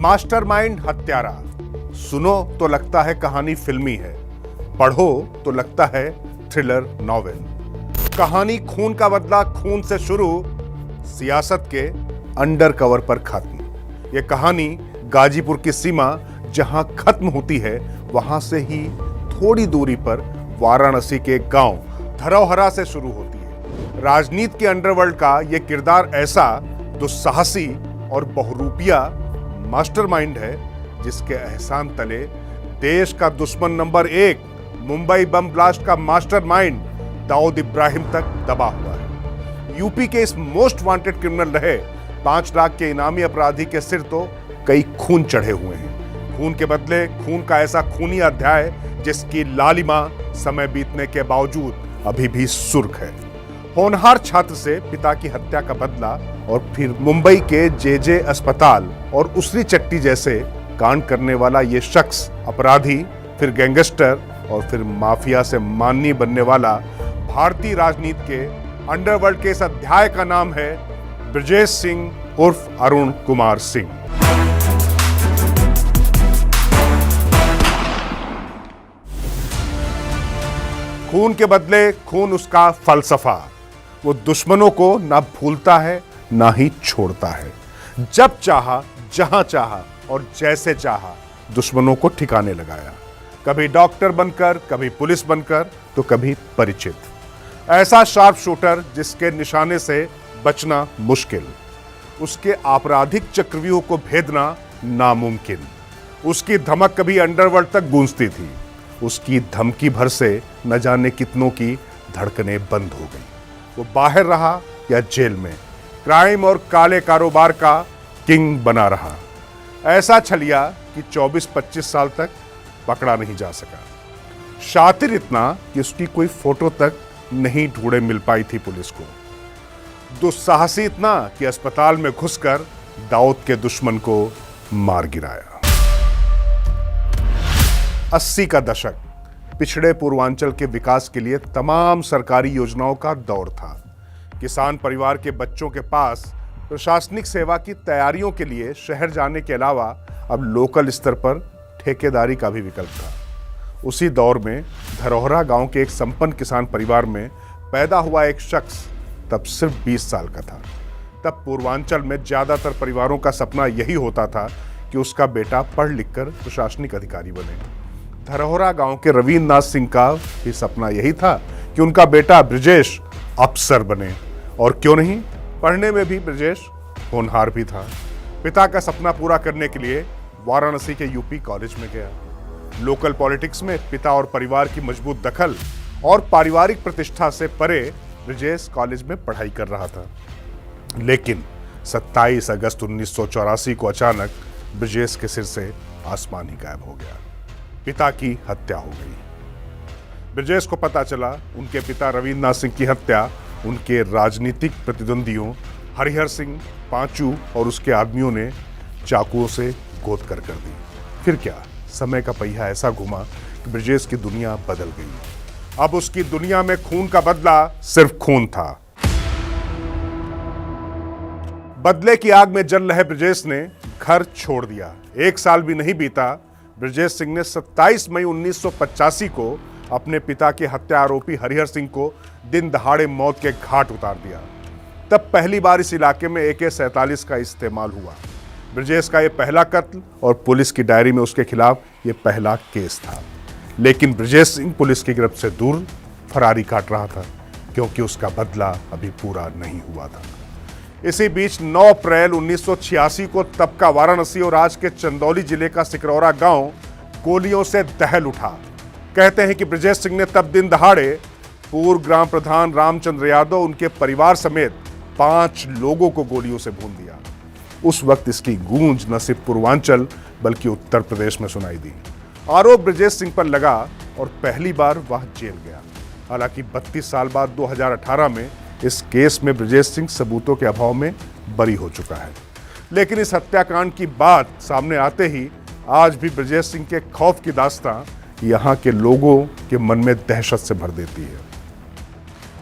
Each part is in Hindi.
मास्टरमाइंड हत्यारा। सुनो तो लगता है कहानी फिल्मी है, पढ़ो तो लगता है थ्रिलर नॉवेल। कहानी खून का बदला खून से शुरू, सियासत के अंडरकवर पर खत्म। यह कहानी गाजीपुर की सीमा जहां खत्म होती है, वहां से ही थोड़ी दूरी पर वाराणसी के एक गांव धरोहरा से शुरू होती है। राजनीति के अंडरवर्ल्ड का यह किरदार ऐसा दुस्साहसी और बहुरूपिया मास्टरमाइंड है जिसके एहसान तले देश का दुश्मन नंबर 1 मुंबई बम ब्लास्ट का मास्टरमाइंड दाऊद इब्राहिम तक दबा हुआ है। यूपी के इस मोस्ट वांटेड क्रिमिनल रहे 5 लाख के इनामी अपराधी के सिर तो कई खून चढ़े हुए हैं। खून के बदले खून का ऐसा खूनी अध्याय जिसकी लालिमा समय बीतने के बावजूद अभी भी सुर्ख है। होनहार छात्र से पिता की हत्या का बदला और फिर मुंबई के जे अस्पताल और उसरी चट्टी जैसे कांड करने वाला ये शख्स अपराधी, फिर गैंगस्टर और फिर माफिया से माननी बनने वाला भारतीय राजनीति के अंडरवर्ल्ड के इस अध्याय का नाम है ब्रजेश सिंह उर्फ अरुण कुमार सिंह। खून के बदले खून उसका फलसफा। वो दुश्मनों को ना भूलता है ना ही छोड़ता है। जब चाहा, जहां चाहा और जैसे चाहा दुश्मनों को ठिकाने लगाया। कभी डॉक्टर बनकर, कभी पुलिस बनकर, तो कभी परिचित। ऐसा शार्प शूटर जिसके निशाने से बचना मुश्किल, उसके आपराधिक चक्रव्यूह को भेदना नामुमकिन। उसकी धमक कभी अंडरवर्ल्ड तक गूंजती थी, उसकी धमकी भर से न जाने कितनों की धड़कनें बंद हो गई। वो बाहर रहा या जेल में, क्राइम और काले कारोबार का किंग बना रहा। ऐसा छलिया कि 24-25 साल तक पकड़ा नहीं जा सका। शातिर इतना कि उसकी कोई फोटो तक नहीं ढूंढे मिल पाई थी पुलिस को। दुस्साहसी इतना कि अस्पताल में घुसकर दाऊद के दुश्मन को मार गिराया। 80 का दशक पिछड़े पूर्वांचल के विकास के लिए तमाम सरकारी योजनाओं का दौर था। किसान परिवार के बच्चों के पास प्रशासनिक सेवा की तैयारियों के लिए शहर जाने के अलावा अब लोकल स्तर पर ठेकेदारी का भी विकल्प था। उसी दौर में धरोहरा गांव के एक संपन्न किसान परिवार में पैदा हुआ एक शख्स तब सिर्फ 20 साल का था। तब पूर्वांचल में ज्यादातर परिवारों का सपना यही होता था कि उसका बेटा पढ़ लिखकर प्रशासनिक अधिकारी बने। धरोहरा गांव के रविंद्र नाथ सिंह का भी सपना यही था कि उनका बेटा ब्रजेश अफसर बने, और क्यों नहीं, पढ़ने में भी ब्रजेश होनहार भी था। पिता का सपना पूरा करने के लिए वाराणसी के यूपी कॉलेज में गया। लोकल पॉलिटिक्स में पिता और परिवार की मजबूत दखल और पारिवारिक प्रतिष्ठा से परे ब्रजेश कॉलेज में पढ़ाई कर रहा था। लेकिन 27 अगस्त 1984 को अचानक ब्रजेश के सिर से आसमान ही गायब हो गया। पिता की हत्या हो गई। ब्रजेश को पता चला उनके पिता रविंद्र नाथ सिंह की हत्या उनके राजनीतिक प्रतिद्वंदियों हरिहर सिंह, पांचू और उसके आदमियों ने चाकुओं से गोद कर दी। फिर क्या, समय का पहिया ऐसा घुमा कि ब्रजेश की दुनिया बदल गई। अब उसकी दुनिया में खून का बदला सिर्फ खून था। बदले की आग में जल रहे ब्रजेश ने घर छोड़ दिया। 1 साल भी नहीं बीता, ब्रजेश सिंह ने 27 मई 1985 को अपने पिता के हत्या आरोपी हरिहर सिंह को दिन दहाड़े मौत के घाट उतार दिया। तब पहली बार इस इलाके में AK-47 का इस्तेमाल हुआ। ब्रजेश का यह पहला कत्ल और पुलिस की डायरी में उसके खिलाफ यह पहला केस था। लेकिन ब्रजेश सिंह पुलिस की गिरफ्त से दूर फरारी काट रहा था, क्योंकि उसका बदला अभी पूरा नहीं हुआ था। इसी बीच 9 अप्रैल 1986 को तब का वाराणसी और आज के चंदौली जिले का सिकरौरा गांव गोलियों से दहल उठा। कहते हैं कि ब्रजेश सिंह ने तब दिन दहाड़े पूर्व ग्राम प्रधान रामचंद्र यादव, उनके परिवार समेत 5 लोगों को गोलियों से भून दिया। उस वक्त इसकी गूंज न सिर्फ पूर्वांचल बल्कि उत्तर प्रदेश में सुनाई दी। आरोप ब्रजेश सिंह पर लगा और पहली बार वह जेल गया। हालांकि 32 साल बाद 2018 में इस केस में ब्रजेश सिंह सबूतों के अभाव में बरी हो चुका है। लेकिन इस हत्याकांड की बात सामने आते ही आज भी ब्रजेश सिंह के खौफ की दास्तां यहाँ के लोगों के मन में दहशत से भर देती है।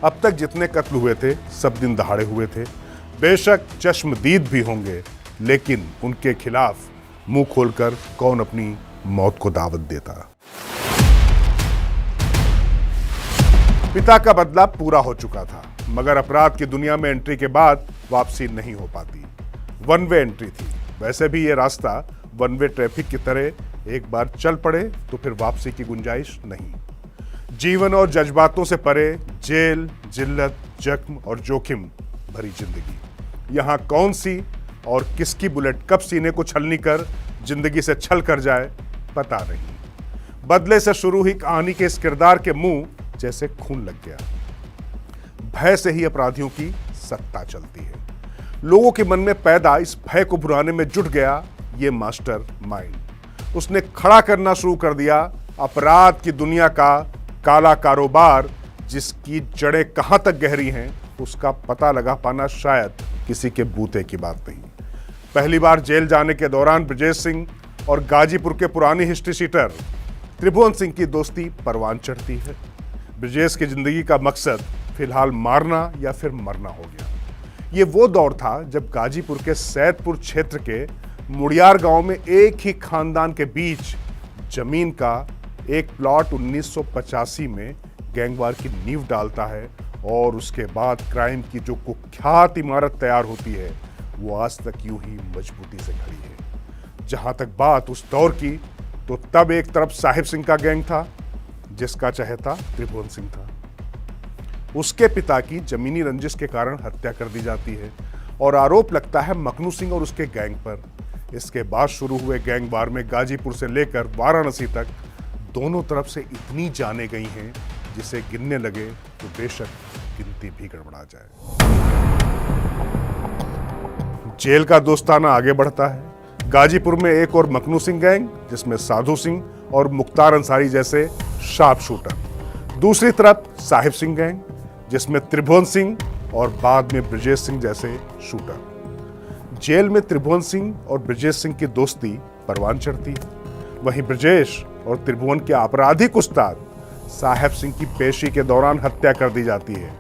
अब तक जितने कत्ल हुए थे सब दिन दहाड़े हुए थे। बेशक चश्मदीद भी होंगे, लेकिन उनके खिलाफ मुंह खोलकर कौन अपनी मौत को दावत देता। पिता का बदला पूरा हो चुका था, मगर अपराध की दुनिया में एंट्री के बाद वापसी नहीं हो पाती। वन वे एंट्री थी। वैसे भी ये रास्ता वन वे ट्रैफिक की तरह एक बार चल पड़े तो फिर वापसी की गुंजाइश नहीं। जीवन और जज्बातों से परे जेल, जिल्लत, जख्म और जोखिम भरी जिंदगी। यहां कौन सी और किसकी बुलेट कब सीने को छलनी कर जिंदगी से छल कर जाए पता नहीं। बदले से शुरू ही कहानी के इस किरदार के मुंह जैसे खून लग गया। भय से ही अपराधियों की सत्ता चलती है। लोगों के मन में पैदा इस भय को भुनाने में जुट गया ये मास्टर माइंड। उसने खड़ा करना शुरू कर दिया अपराध की दुनिया का काला कारोबार, जिसकी जड़ें कहां तक गहरी हैं उसका पता लगा पाना शायद किसी के बूते की बात नहीं। पहली बार जेल जाने के दौरान ब्रजेश सिंह और गाजीपुर के पुरानी हिस्ट्री शीटर त्रिभुवन सिंह की दोस्ती परवान चढ़ती है। ब्रजेश की जिंदगी का मकसद फिलहाल मारना या फिर मरना हो गया। ये वो दौर था जब गाजीपुर के सैदपुर क्षेत्र के मुड़ियार गांव में एक ही खानदान के बीच जमीन का एक प्लॉट 1985 में गैंगवार की नींव डालता है और उसके बाद क्राइम की जो कुख्यात इमारत तैयार होती है वो आज तक यूं ही मजबूती से खड़ी है। जहां तक बात उस दौर की, तो तब एक तरफ साहिब सिंह का गैंग था जिसका चहेता त्रिभुवन सिंह था। उसके पिता की जमीनी रंजिश के कारण हत्या कर दी जाती है और आरोप लगता है मखनू सिंह और उसके गैंग पर। इसके बाद शुरू हुए गैंग वार में गाजीपुर से लेकर वाराणसी तक दोनों तरफ से इतनी जानें गई हैं जिसे गिनने लगे तो बेशक गिनती भी गड़बड़ा जाए। जेल का दोस्ताना आगे बढ़ता है। गाजीपुर में एक और मखनू सिंह गैंग, जिसमें साधु सिंह और मुख्तार अंसारी जैसे शार्प शूटर। दूसरी तरफ साहिब सिंह गैंग, जिसमें त्रिभुवन सिंह और बाद में ब्रजेश सिंह जैसे शूटर। जेल में त्रिभुवन सिंह और ब्रजेश सिंह की दोस्ती परवान चढ़ती है। वहीं ब्रजेश और त्रिभुवन के आपराधिक उस्ताद साहिब सिंह की पेशी के दौरान हत्या कर दी जाती है।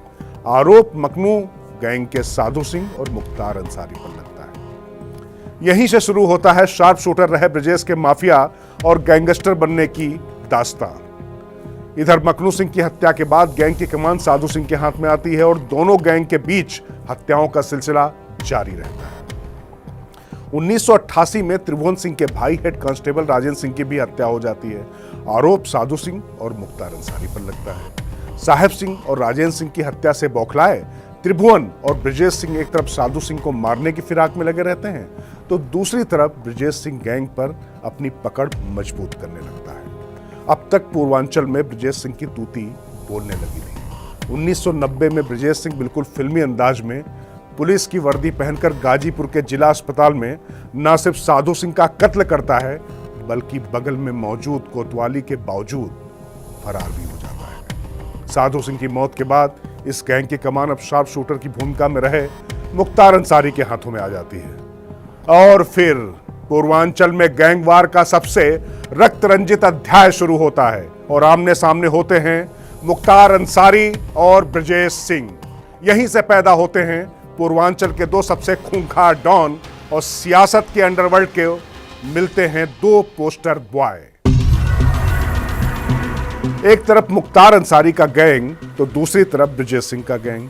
आरोप मखनू गैंग के साधु सिंह और मुख्तार अंसारी पर लगता है। यहीं से शुरू होता है शार्प शूटर रहे ब्रजेश के माफिया और गैंगस्टर बनने की दास्तान। इधर मखनू सिंह की हत्या के बाद गैंग की कमान साधु सिंह के हाथ में आती है और दोनों गैंग के बीच हत्याओं का सिलसिला जारी रहता है। 1988 में त्रिभुवन सिंह के भाई हेड कांस्टेबल राजेंद्र सिंह की भी हत्या हो जाती है। आरोप साधु सिंह और मुख्तार अंसारी पर लगता है। साहिब सिंह और राजेंद्र सिंह की हत्या से बौखलाए त्रिभुवन और ब्रजेश सिंह एक तरफ साधु सिंह को मारने की फिराक में लगे रहते हैं, तो दूसरी तरफ ब्रजेश सिंह गैंग पर अपनी पकड़ मजबूत करने लगता है। अब तक पूर्वांचल में ब्रजेश सिंह की तूती बोलने लगी थी। 1990 में ब्रजेश सिंह बिल्कुल फिल्मी अंदाज में पुलिस की वर्दी पहनकर गाजीपुर के जिला अस्पताल में न सिर्फ साधु सिंह का कत्ल करता है, बल्कि बगल में मौजूद कोतवाली के बावजूद फरार भी हो जाता है। साधु सिंह की मौत के बाद इस गैंग की कमान अब शार्प शूटर की भूमिका में रहे मुख्तार अंसारी के हाथों में आ जाती है और फिर पूर्वांचल में गैंगवार का सबसे रक्त रंजित अध्याय शुरू होता है और आमने सामने होते हैं मुख्तार अंसारी और ब्रजेश सिंह। यहीं से पैदा होते हैं पूर्वांचल के दो सबसे खूंखार डॉन और सियासत के अंडरवर्ल्ड के मिलते हैं दो पोस्टर बॉय। एक तरफ मुख्तार अंसारी का गैंग तो दूसरी तरफ ब्रजेश सिंह का गैंग।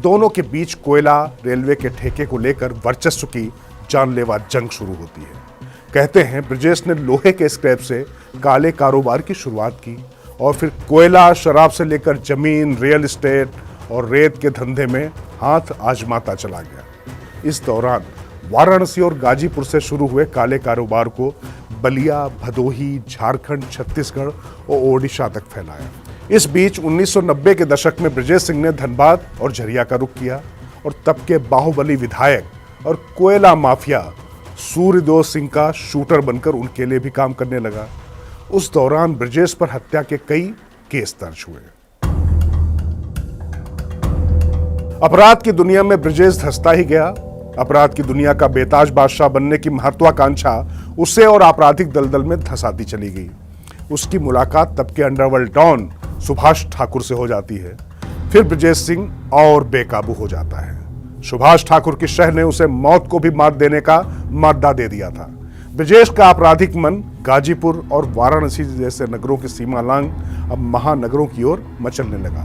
दोनों के बीच कोयला रेलवे के ठेके को लेकर वर्चस्व की जानलेवा जंग शुरू होती है। कहते हैं ब्रजेश ने लोहे के स्क्रैप से काले कारोबार की शुरुआत की और फिर कोयला, शराब से लेकर जमीन, रियल एस्टेट और रेत के धंधे में हाथ आजमाता चला गया। इस दौरान वाराणसी और गाजीपुर से शुरू हुए काले कारोबार को बलिया, भदोही, झारखंड, छत्तीसगढ़ और ओडिशा तक फैलाया। इस बीच 1990 के दशक में ब्रजेश सिंह ने धनबाद और झरिया का रुख किया और तब के बाहुबली विधायक और कोयला माफिया सूर्यदेव सिंह का शूटर बनकर उनके लिए भी काम करने लगा। उस दौरान ब्रजेश पर हत्या के कई केस दर्ज हुए। अपराध की दुनिया में ब्रजेश धंसता ही गया। अपराध की दुनिया का बेताज बादशाह बनने की महत्वाकांक्षा उसे और आपराधिक दलदल में धंसाती चली गई। उसकी मुलाकात तब के अंडरवर्ल्ड डॉन सुभाष ठाकुर से हो जाती है। फिर ब्रजेश सिंह और बेकाबू हो जाता है। सुभाष ठाकुर की शह ने उसे मौत को भी मात देने का मादा दे दिया था। ब्रजेश का आपराधिक मन गाजीपुर और वाराणसी जैसे नगरों की सीमा लांग अब महानगरों की ओर मचलने लगा।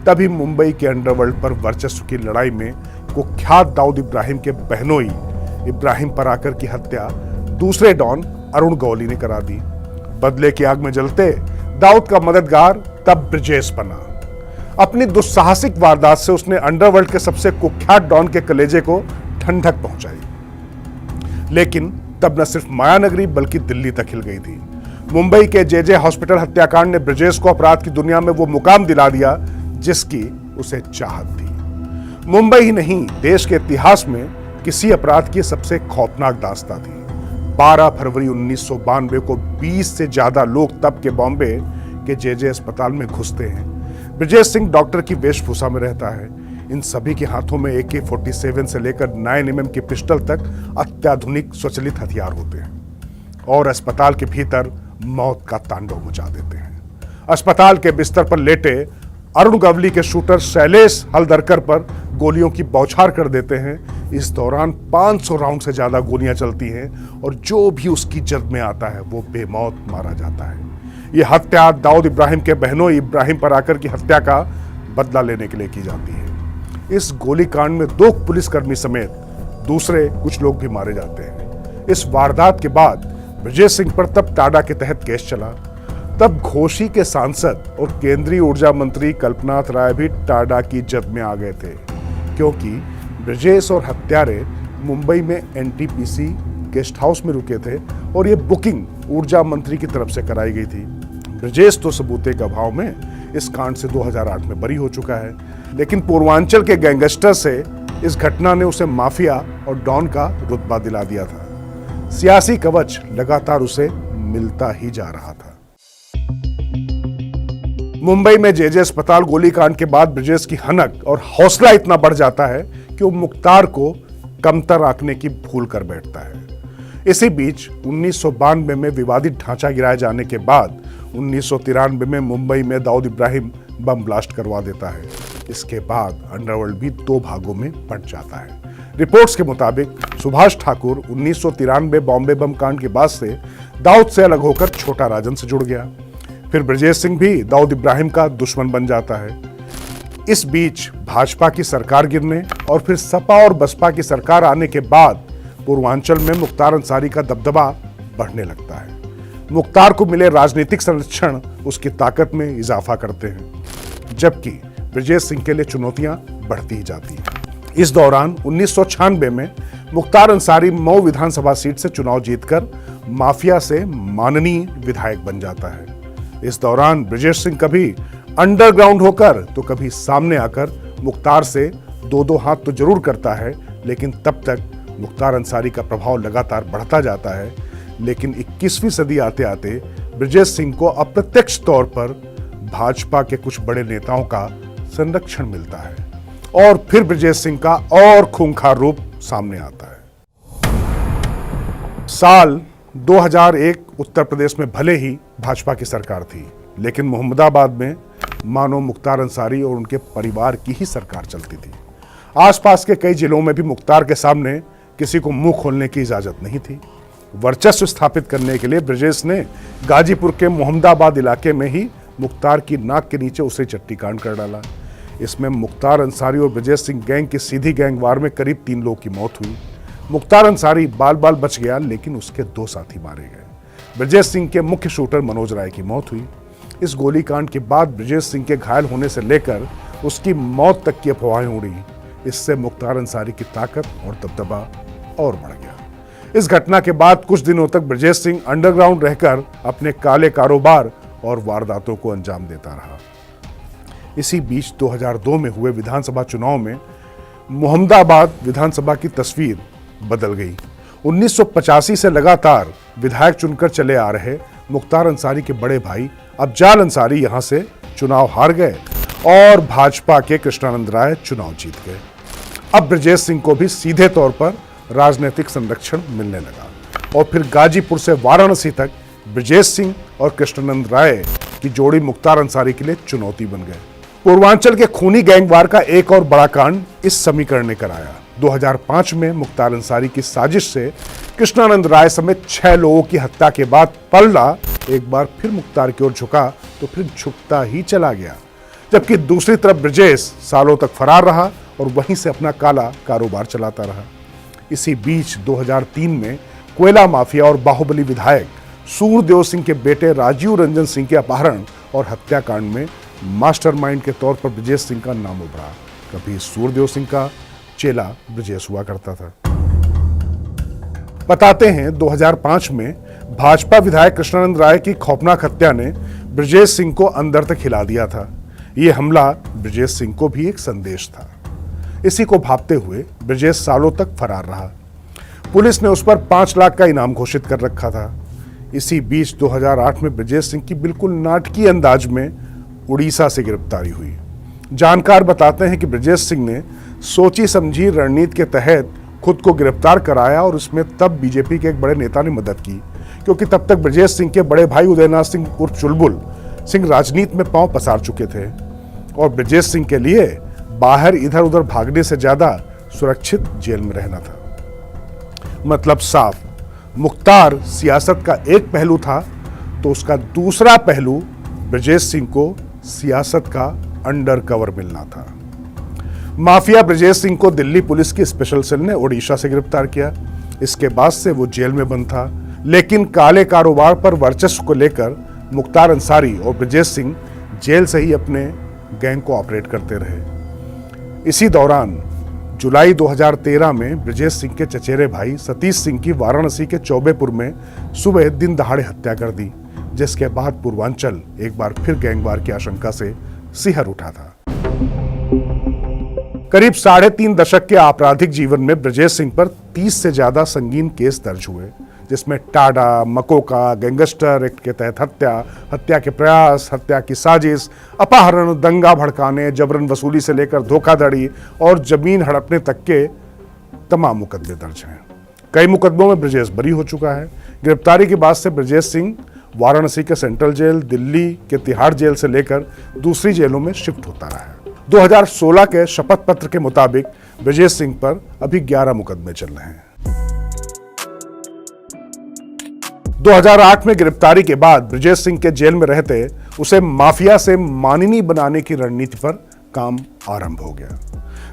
तभी मुंबई के अंडरवर्ल्ड पर वर्चस्व की लड़ाई में कुख्यात दाऊद इब्राहिम के बहनोई इब्राहिम पराकर की हत्या दूसरे डॉन अरुण गौली ने करा दी। बदले की आग में जलते दाऊद का मददगार तब ब्रजेश बना। अपनी दुस्साहसिक वारदात से उसने अंडरवर्ल्ड के सबसे कुख्यात डॉन के कलेजे को ठंडक पहुंचाई। लेकिन तब न सिर्फ मायानगरी बल्कि दिल्ली तक हिल गई थी। मुंबई के जेजे हॉस्पिटल हत्याकांड ने ब्रजेश को अपराध की दुनिया में वो मुकाम दिला दिया जिसकी उसे चाहत थी। मुंबई ही नहीं, देश के इतिहास में किसी अपराध की सबसे खौफनाक दास्तां थी। 12 फरवरी 1992 को 20 से ज्यादा लोग तब के बॉम्बे के जेजे अस्पताल में घुसते हैं। ब्रजेश सिंह डॉक्टर की वेशभूषा में रहता है। इन सभी के हाथों में AK-47 से लेकर 9mm की पिस्टल तक अत्याधुनिक स्वचालित हथियार होते हैं और अस्पताल के भीतर मौत का तांडव मचा देते हैं। अस्पताल के बिस्तर पर लेटे अरुण गवली के शूटर शैलेश हलदरकर पर गोलियों की बौछार कर देते हैं। इस दौरान 500 राउंड से ज्यादा गोलियां चलती हैं और जो भी उसकी जद में आता है वो बेमौत मारा जाता है। यह हत्या दाऊद इब्राहिम के बहनों इब्राहिम पराकर की हत्या का बदला लेने के लिए की जाती है। इस गोलीकांड में 2 पुलिसकर्मी समेत दूसरे कुछ लोग भी मारे जाते हैं। इस वारदात के बाद ब्रजेश सिंह पर तब टाडा के तहत केस चला। तब घोषी के सांसद और केंद्रीय ऊर्जा मंत्री कल्पनाथ राय भी टाडा की जद में आ गए थे, क्योंकि ब्रजेश और हत्यारे मुंबई में NTPC गेस्ट हाउस में रुके थे और ये बुकिंग ऊर्जा मंत्री की तरफ से कराई गई थी। ब्रजेश तो सबूते के अभाव में इस कांड से 2008 में बरी हो चुका है, लेकिन पूर्वांचल के गैंगस्टर से इस घटना ने उसे माफिया और डॉन का रुतबा दिला दिया था। सियासी कवच लगातार उसे मिलता ही जा रहा था। मुंबई में जेजे अस्पताल गोलीकांड के बाद ब्रजेश की हनक और हौसला इतना बढ़ जाता है कि वो मुख्तार को कमतर आंकने की भूल कर बैठता है। इसी बीच 1992 में विवादित ढांचा गिराए जाने के बाद 1993 में मुंबई में दाऊद इब्राहिम बम ब्लास्ट करवा देता है। इसके बाद अंडरवर्ल्ड भी 2 भागों में बंट जाता है। रिपोर्ट्स के मुताबिक सुभाष ठाकुर 1993 बॉम्बे बम कांड के बाद से दाऊद से अलग होकर छोटा राजन से जुड़ गया। फिर ब्रजेश सिंह भी दाऊद इब्राहिम का दुश्मन बन जाता है। इस बीच भाजपा की सरकार गिरने और फिर सपा और बसपा की सरकार आने के बाद पूर्वांचल में मुख्तार अंसारी का दबदबा बढ़ने लगता है। मुख्तार को मिले राजनीतिक संरक्षण उसकी ताकत में इजाफा करते हैं, जबकि ब्रजेश सिंह के लिए चुनौतियां बढ़ती ही जाती हैं। इस दौरान 1996 में मुख्तार अंसारी मऊ विधानसभा सीट से चुनाव जीतकर माफिया से माननीय विधायक बन जाता है। इस दौरान ब्रजेश सिंह कभी अंडरग्राउंड होकर तो कभी सामने आकर मुख्तार से 2-2 हाथ तो जरूर करता है, लेकिन तब तक मुख्तार अंसारी का प्रभाव लगातार बढ़ता जाता है। लेकिन 21वीं सदी आते आते ब्रजेश सिंह को अप्रत्यक्ष तौर पर भाजपा के कुछ बड़े नेताओं का संरक्षण मिलता है और फिर ब्रजेश सिंह का और खूंखार रूप सामने आता है। साल 2001 उत्तर प्रदेश में भले ही भाजपा की सरकार थी, लेकिन मोहम्मदाबाद में मानो मुख्तार अंसारी और उनके परिवार की ही सरकार चलती थी। आसपास के कई जिलों में भी मुख्तार के सामने किसी को मुंह खोलने की इजाजत नहीं थी। वर्चस्व स्थापित करने के लिए ब्रजेश ने गाजीपुर के मोहम्मदाबाद इलाके में ही मुख्तार की नाक के नीचे उसे चट्टी कांड कर डाला। इसमें मुख्तार अंसारी और ब्रजेश सिंह गैंग की सीधी गैंगवार में करीब 3 लोगों की मौत हुई। मुख्तार अंसारी बाल बाल बच गया, लेकिन उसके 2 साथी मारे गए। ब्रजेश सिंह के मुख्य शूटर मनोज राय की मौत हुई। इस गोलीकांड के बाद ब्रजेश सिंह के घायल होने से लेकर उसकी मौत तक की अफवाहें उड़ी। इससे मुख्तार अंसारी की ताकत और दबदबा और बढ़ गया। इस घटना के बाद कुछ दिनों तक ब्रजेश सिंह अंडरग्राउंड रहकर अपने काले कारोबार और वारदातों को अंजाम देता रहा। इसी बीच 2002 में हुए विधानसभा चुनाव में मोहम्मदाबाद विधानसभा की तस्वीर बदल गई। 1985 से लगातार विधायक चुनकर चले आ रहे मुख्तार अंसारी के बड़े भाई अफजाल अंसारी यहां से चुनाव हार गए और भाजपा के कृष्णानंद राय चुनाव जीत गए। अब ब्रजेश सिंह को भी सीधे तौर पर राजनीतिक संरक्षण मिलने लगा और फिर गाजीपुर से वाराणसी तक ब्रजेश सिंह और कृष्णानंद राय की जोड़ी मुख्तार अंसारी के लिए चुनौती बन गए। पूर्वांचल के खूनी गैंगवार का एक और बड़ा कांड इस समीकरण ने कराया। 2005 में मुख्तार अंसारी की साजिश से कृष्णानंद राय समेत 6 लोगों की हत्या के बाद पलड़ा एक बार फिर मुख्तार की ओर झुका तो फिर झुकता ही चला गया, जबकि दूसरी तरफ ब्रजेश सालों तक फरार रहा और वहीं से अपना काला कारोबार चलाता रहा। इसी बीच 2003 में कोयला माफिया और बाहुबली विधायक सूरदेव सिंह के बेटे राजीव रंजन सिंह के अपहरण और हत्याकांड में मास्टरमाइंड के तौर पर ब्रजेश सिंह का नाम उभरा। कभी सूरदेव सिंह का चेला ब्रजेश हुआ करता था। बताते हैं 2005 में भाजपा विधायक कृष्णानंद राय की खौफनाक हत्या ने ब्रजेश सिंह को अंदर तक हिला दिया था। यह हमला ब्रजेश सिंह को भी एक संदेश था। इसी को भांपते हुए ब्रजेश सालों तक फरार रहा। पुलिस ने उस पर 5 लाख का इनाम घोषित कर रखा था। इसी बीच 2008 में ब्रजेश सिंह की बिल्कुल नाटकीय अंदाज में उड़ीसा से गिरफ्तारी हुई। जानकार बताते हैं कि ब्रजेश सिंह ने सोची समझी रणनीति के तहत खुद को गिरफ्तार कराया और उसमें तब बीजेपी के एक बड़े नेता ने मदद की, क्योंकि तब तक ब्रजेश सिंह के बड़े भाई उदयनाथ सिंह उर्फ चुलबुल सिंह राजनीति में पांव पसार चुके थे और ब्रजेश सिंह के लिए बाहर इधर उधर भागने से ज्यादा सुरक्षित जेल में रहना था। मतलब साफ, मुख्तार सियासत का एक पहलू था तो उसका दूसरा पहलू ब्रजेश सिंह को सियासत का अंडर कवर मिलना था। माफिया ब्रजेश सिंह को दिल्ली पुलिस की स्पेशल सेल ने ओडिशा से गिरफ्तार किया। इसके बाद से वो जेल में बंद था, लेकिन काले कारोबार पर वर्चस्व को लेकर मुख्तार अंसारी और ब्रजेश सिंह जेल से ही अपने गैंग को ऑपरेट करते रहे। इसी दौरान जुलाई 2013 में ब्रजेश सिंह के चचेरे भाई सतीश सिंह की वाराणसी के चौबेपुर में सुबह दिन दहाड़े हत्या कर दी, जिसके बाद पूर्वांचल एक बार फिर गैंगवार की आशंका से सिहर उठा था। करीब 3.5 दशक के आपराधिक जीवन में ब्रजेश सिंह पर 30 से ज्यादा संगीन केस दर्ज हुए, जिसमें टाडा, मकोका, गैंगस्टर एक्ट के तहत हत्या, हत्या के प्रयास, हत्या की साजिश, अपहरण, दंगा भड़काने, जबरन वसूली से लेकर धोखाधड़ी और जमीन हड़पने तक के तमाम मुकदमे दर्ज हैं। कई मुकदमों में ब्रजेश बरी हो चुका है। गिरफ्तारी के बाद से ब्रजेश सिंह वाराणसी के सेंट्रल जेल, दिल्ली के तिहाड़ जेल से लेकर दूसरी जेलों में शिफ्ट होता रहा है। 2016 के शपथ पत्र के मुताबिक ब्रजेश सिंह पर अभी 11 मुकदमे चल रहे हैं। 2008 में गिरफ्तारी के बाद ब्रजेश सिंह के जेल में रहते उसे माफिया से माननी बनाने की रणनीति पर काम आरंभ हो गया।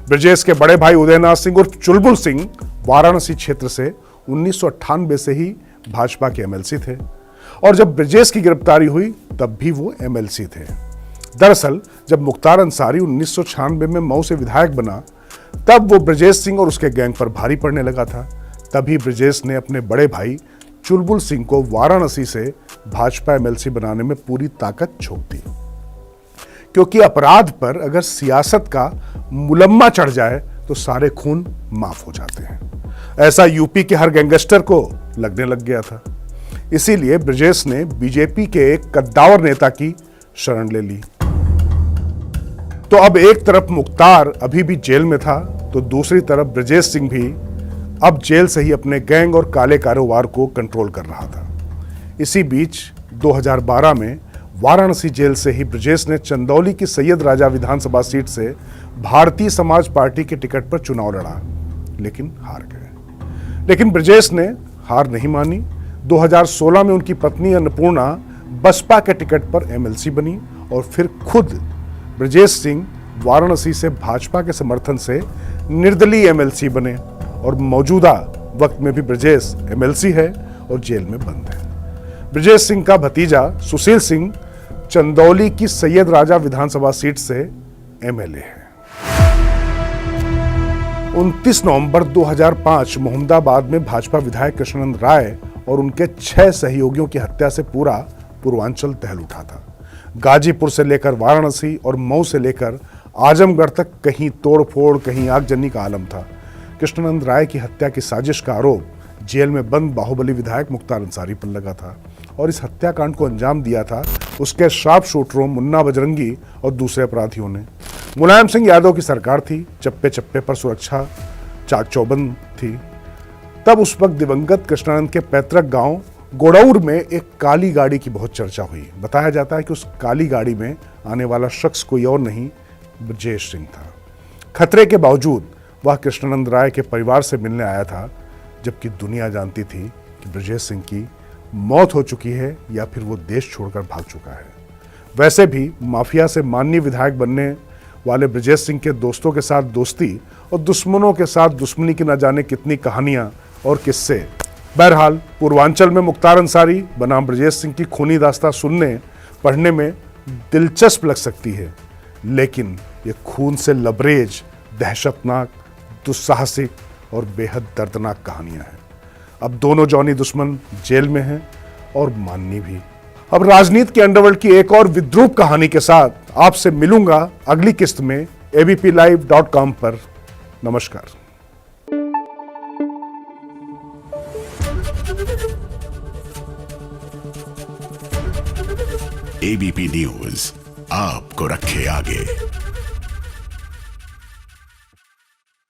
ब्रजेश के बड़े भाई उदयनाथ सिंह उर्फ चुलबुल सिंह वाराणसी क्षेत्र से 1998 से ही भाजपा के एमएलसी थे और जब ब्रजेश की गिरफ्तारी हुई तब भी वो एमएलसी थे। दरअसल जब मुख्तार अंसारी 1996 में मऊ से विधायक बना तब वो ब्रजेश सिंह और उसके गैंग पर भारी पड़ने लगा था। तभी ब्रजेश ने अपने बड़े भाई चुलबुल सिंह को वाराणसी से भाजपा एमएलसी बनाने में पूरी ताकत झोंक दी, क्योंकि अपराध पर अगर सियासत का मुलम्मा चढ़ जाए तो सारे खून माफ हो जाते हैं। ऐसा यूपी के हर गैंगस्टर को लगने लग गया था। इसीलिए ब्रजेश ने बीजेपी के एक कद्दावर नेता की शरण ले ली। तो अब एक तरफ मुख्तार अभी भी जेल में था तो दूसरी तरफ ब्रजेश सिंह भी अब जेल से ही अपने गैंग और काले कारोबार को कंट्रोल कर रहा था। इसी बीच 2012 में वाराणसी जेल से ही ब्रजेश ने चंदौली की सैयद राजा विधानसभा सीट से भारतीय समाज पार्टी के टिकट पर चुनाव लड़ा, लेकिन हार गए। लेकिन ब्रजेश ने हार नहीं मानी। 2016 में उनकी पत्नी अन्नपूर्णा बसपा के टिकट पर एमएलसी बनी और फिर खुद ब्रजेश सिंह वाराणसी से भाजपा के समर्थन से निर्दलीय एमएलसी बने और मौजूदा वक्त में भी ब्रजेश एमएलसी है और जेल में बंद है। ब्रजेश सिंह का भतीजा सुशील सिंह चंदौली की सैयद राजा विधानसभा सीट से एमएलए है। 29 नवंबर 2005 मोहम्मदाबाद में भाजपा विधायक कृष्णानंद राय और उनके 6 सहयोगियों की हत्या से पूरा पूर्वांचल दहल उठा था। गाजीपुर से लेकर वाराणसी और मऊ से लेकर आजमगढ़ तक कहीं तोड़फोड़, कहीं आगजनी का आलम था। कृष्णानंद राय की हत्या की साजिश का आरोप जेल में बंद बाहुबली विधायक मुख्तार अंसारी पर लगा था और इस हत्याकांड को अंजाम दिया था उसके शार्प शूटरों मुन्ना बजरंगी और दूसरे अपराधियों ने। मुलायम सिंह यादव की सरकार थी, चप्पे चप्पे पर सुरक्षा चाक चौबंद थी। तब उस वक्त दिवंगत कृष्णानंद के पैतृक गांव गोड़ौर में एक काली गाड़ी की बहुत चर्चा हुई। बताया जाता है कि उस काली गाड़ी में आने वाला शख्स कोई और नहीं ब्रजेश सिंह था। खतरे के बावजूद वह कृष्णानंद राय के परिवार से मिलने आया था, जबकि दुनिया जानती थी कि ब्रजेश सिंह की मौत हो चुकी है या फिर वो देश छोड़कर भाग चुका है। वैसे भी माफिया से माननीय विधायक बनने वाले ब्रजेश सिंह के दोस्तों के साथ दोस्ती और दुश्मनों के साथ दुश्मनी की न जाने कितनी कहानियां और किस्से। बहरहाल पूर्वांचल में मुख्तार अंसारी बनाम ब्रजेश सिंह की खूनी दास्तां सुनने पढ़ने में दिलचस्प लग सकती है, लेकिन ये खून से लबरेज, दहशतनाक, दुस्साहसिक और बेहद दर्दनाक कहानियां हैं। अब दोनों जॉनी दुश्मन जेल में हैं और माननी भी। अब राजनीति के अंडरवर्ल्ड की एक और विद्रूप कहानी के साथ आपसे मिलूंगा अगली किस्त में abplive.com पर। नमस्कार। एबीपी न्यूज आपको रखे आगे।